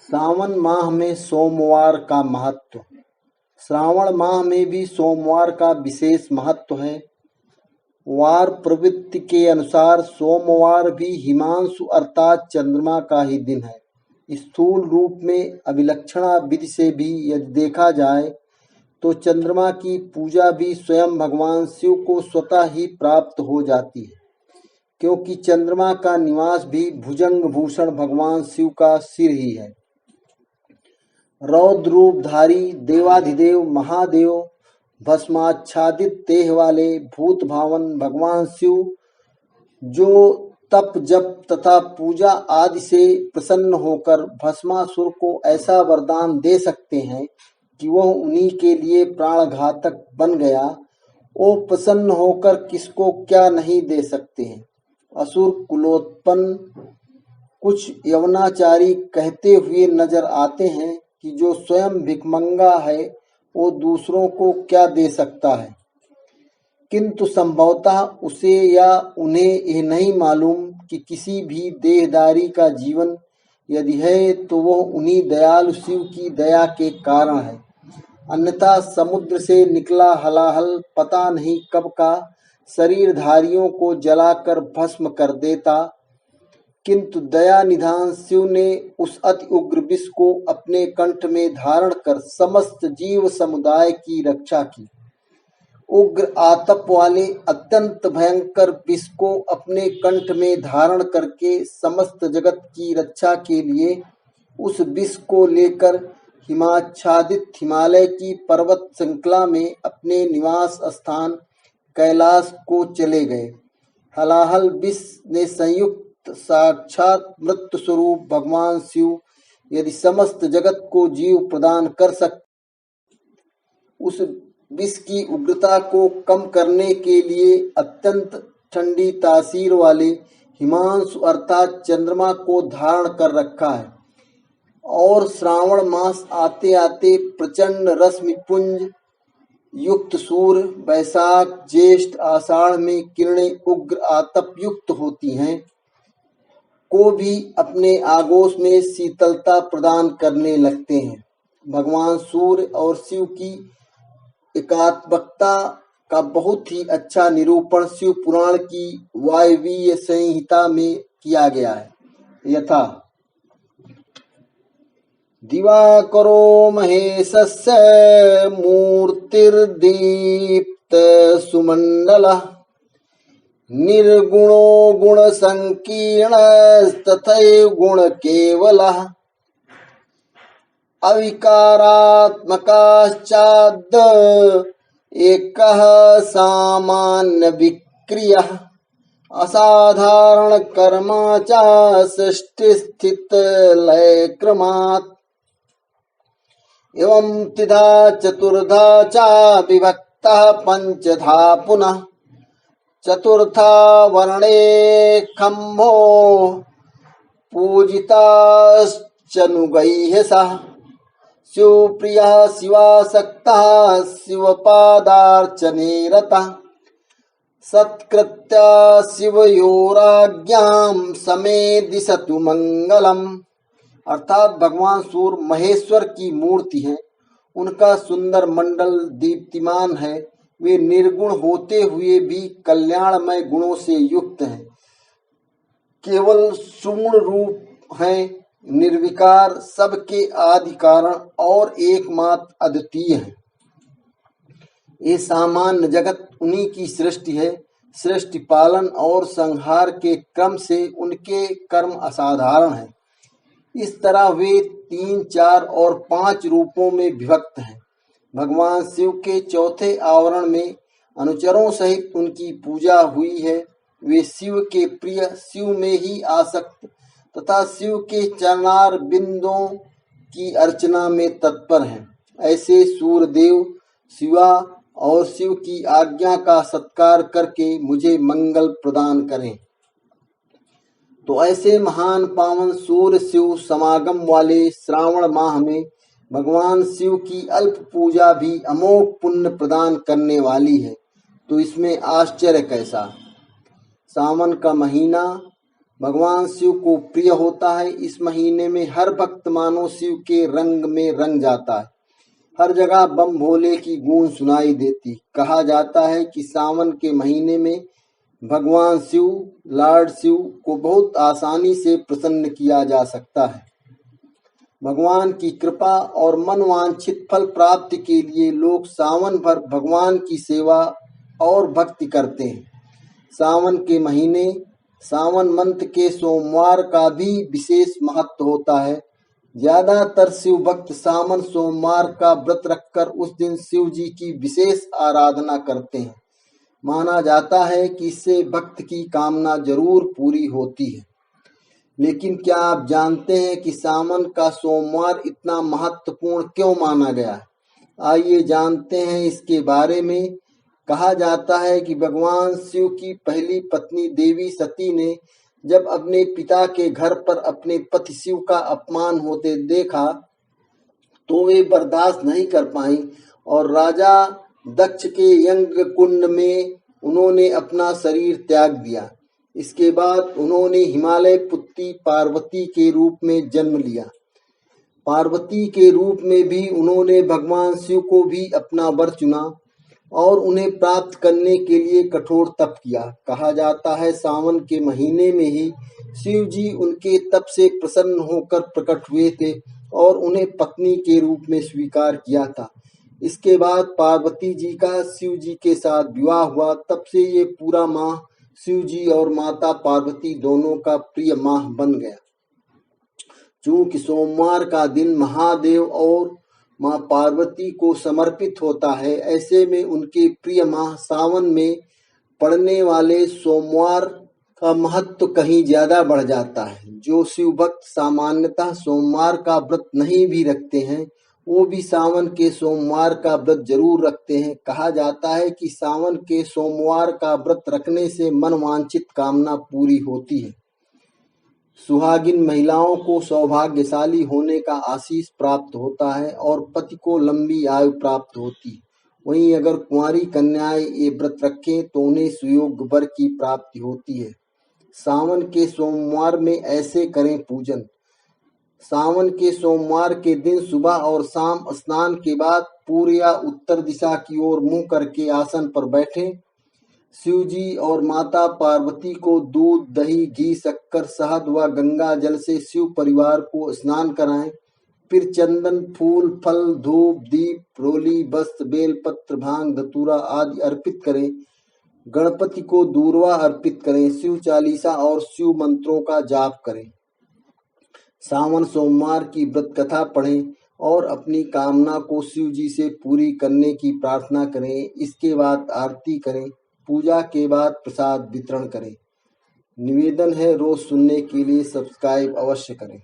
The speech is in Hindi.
सावन माह में सोमवार का महत्व। श्रावण माह में भी सोमवार का विशेष महत्व है। वार प्रवृत्ति के अनुसार सोमवार भी हिमांशु अर्थात चंद्रमा का ही दिन है। स्थूल रूप में अभिलक्षणा विधि से भी यदि देखा जाए तो चंद्रमा की पूजा भी स्वयं भगवान शिव को स्वतः ही प्राप्त हो जाती है, क्योंकि चंद्रमा का निवास भी भुजंग भूषण भगवान शिव का सिर ही है। रौद्र रूपधारी देवाधिदेव महादेव भस्माच्छादित देह वाले भूत भावन भगवान शिव जो तप जप तथा पूजा आदि से प्रसन्न होकर भस्मासुर को ऐसा वरदान दे सकते हैं कि वह उन्हीं के लिए प्राणघातक बन गया, वो प्रसन्न होकर किसको क्या नहीं दे सकते हैं। असुर कुलोत्पन्न कुछ यवनाचारी कहते हुए नजर आते हैं कि जो स्वयं भिखमंगा है वो दूसरों को क्या दे सकता है, किंतु संभवतः उसे या उन्हें यह नहीं मालूम कि किसी भी देहधारी का जीवन यदि है तो वह उन्हीं दयालु शिव की दया के कारण है, अन्यथा समुद्र से निकला हलाहल पता नहीं कब का शरीरधारियों को जलाकर भस्म कर देता, किंतु दया निधान शिव ने उस अति उग्र विष को अपने कंठ में धारण कर समस्त जीव समुदाय की रक्षा की। उग्र आतप वाले अत्यंत भयंकर विष को अपने कंठ में धारण करके समस्त जगत की रक्षा के लिए उस विष को लेकर हिमाच्छादित हिमालय की पर्वत श्रृंखला में अपने निवास स्थान कैलाश को चले गए। हलाहल विष ने संयुक्त साक्षात मृत्यु स्वरूप भगवान शिव यदि समस्त जगत को जीव प्रदान कर सकते, उस विष की उग्रता को कम करने के लिए अत्यंत ठंडी तासीर वाले हिमांशु अर्थात चंद्रमा को धारण कर रखा है। और श्रावण मास आते आते प्रचंड रश्मिपुंज युक्त सूर्य वैशाख ज्येष्ठ आषाढ़ में किरणें उग्र आतप युक्त होती हैं को भी अपने आगोश में शीतलता प्रदान करने लगते हैं। भगवान सूर्य और शिव की एकात्मकता का बहुत ही अच्छा निरूपण शिव पुराण की वायवीय संहिता में किया गया है। यथा दिवाकरो महेशस्य मूर्तिर्दीप्त सुमंडलः निर्गुणो गुण संकीर्णस्तथैव गुण केवलः अविकारात्मकाश्चाद् एकः सामान्य विक्रियः असाधारण कर्मा च सृष्टि स्थित लय क्रमात् एवं त्रिधा चतुर्धा च विभक्तः पंचधा पुनः चतुर्था वर्णे खम्भो पूजिताश्चनुगैः सह शिवप्रियः शिवासक्तः शिवपादार्चने रतः सत्कृत्य शिवयोराज्ञां समे दिशतु मंगलम। अर्थात भगवान सूर्य महेश्वर की मूर्ति है, उनका सुंदर मंडल दीप्तिमान है, वे निर्गुण होते हुए भी कल्याणमय गुणों से युक्त हैं, केवल सुगुण रूप हैं, निर्विकार सबके आदि कारण और एकमात्र अद्वितीय है। ये सामान्य जगत उन्हीं की सृष्टि है। सृष्टि पालन और संहार के क्रम से उनके कर्म असाधारण हैं। इस तरह वे 3, 4 और 5 रूपों में विभक्त हैं। भगवान शिव के चौथे आवरण में अनुचरों सहित उनकी पूजा हुई है। वे शिव के प्रिय, शिव में ही आसक्त तथा शिव के चरणार बिंदों की अर्चना में तत्पर हैं। ऐसे सूर्यदेव शिवा और शिव की आज्ञा का सत्कार करके मुझे मंगल प्रदान करें। तो ऐसे महान पावन सूर्य शिव समागम वाले श्रावण माह में भगवान शिव की अल्प पूजा भी अमोघ पुण्य प्रदान करने वाली है, तो इसमें आश्चर्य कैसा। सावन का महीना भगवान शिव को प्रिय होता है। इस महीने में हर भक्त मानो शिव के रंग में रंग जाता है। हर जगह बम भोले की गूंज सुनाई देती। कहा जाता है कि सावन के महीने में भगवान शिव, लॉर्ड शिव को बहुत आसानी से प्रसन्न किया जा सकता है। भगवान की कृपा और मनवांछित फल प्राप्ति के लिए लोग सावन भर भगवान की सेवा और भक्ति करते हैं। सावन के महीने, सावन मंथ के सोमवार का भी विशेष महत्व होता है। ज्यादातर शिव भक्त सावन सोमवार का व्रत रखकर उस दिन शिव जी की विशेष आराधना करते हैं। माना जाता है कि इससे भक्त की कामना जरूर पूरी होती है। लेकिन क्या आप जानते हैं कि सावन का सोमवार इतना महत्वपूर्ण क्यों माना गया है? आइए जानते हैं इसके बारे में। कहा जाता है कि भगवान शिव की पहली पत्नी देवी सती ने जब अपने पिता के घर पर अपने पति शिव का अपमान होते देखा तो वे बर्दाश्त नहीं कर पाई और राजा दक्ष के यज्ञ कुंड में उन्होंने अपना शरीर त्याग दिया। इसके बाद उन्होंने हिमालय पुत्री पार्वती के रूप में जन्म लिया। पार्वती के रूप में भी उन्होंने भगवान शिव को भी अपना वर चुना और उन्हें प्राप्त करने के लिए कठोर तप किया। कहा जाता है सावन के महीने में ही शिव जी उनके तप से प्रसन्न होकर प्रकट हुए थे और उन्हें पत्नी के रूप में स्वीकार किया था। इसके बाद पार्वती जी का शिव जी के साथ विवाह हुआ। तब से ये पूरा माह शिव जी और माता पार्वती दोनों का प्रिय माह बन गया। चूंकि सोमवार का दिन महादेव और माँ पार्वती को समर्पित होता है, ऐसे में उनके प्रिय माह सावन में पड़ने वाले सोमवार का महत्व कहीं ज्यादा बढ़ जाता है। जो शिव भक्त सामान्यतः सोमवार का व्रत नहीं भी रखते हैं, वो भी सावन के सोमवार का व्रत जरूर रखते हैं। कहा जाता है कि सावन के सोमवार का व्रत रखने से मनवांछित कामना पूरी होती है। सुहागिन महिलाओं को सौभाग्यशाली होने का आशीष प्राप्त होता है और पति को लंबी आयु प्राप्त होती है। वहीं अगर कुंवारी कन्याएं ये व्रत रखें तो उन्हें सुयोग्य वर की प्राप्ति होती है। सावन के सोमवार में ऐसे करें पूजन। सावन के सोमवार के दिन सुबह और शाम स्नान के बाद पूर्व या उत्तर दिशा की ओर मुंह करके आसन पर बैठें। शिव जी और माता पार्वती को दूध, दही, घी, शक्कर, शहद व गंगा जल से शिव परिवार को स्नान कराएं। फिर चंदन, फूल, फल, धूप, दीप, रोली, वस्त्र, बेलपत्र, भांग, धतूरा आदि अर्पित करें। गणपति को दूर्वा अर्पित करें। शिव चालीसा और शिव मंत्रों का जाप करें। सावन सोमवार की व्रत कथा पढ़ें और अपनी कामना को शिव जी से पूरी करने की प्रार्थना करें। इसके बाद आरती करें। पूजा के बाद प्रसाद वितरण करें। निवेदन है रोज सुनने के लिए सब्सक्राइब अवश्य करें।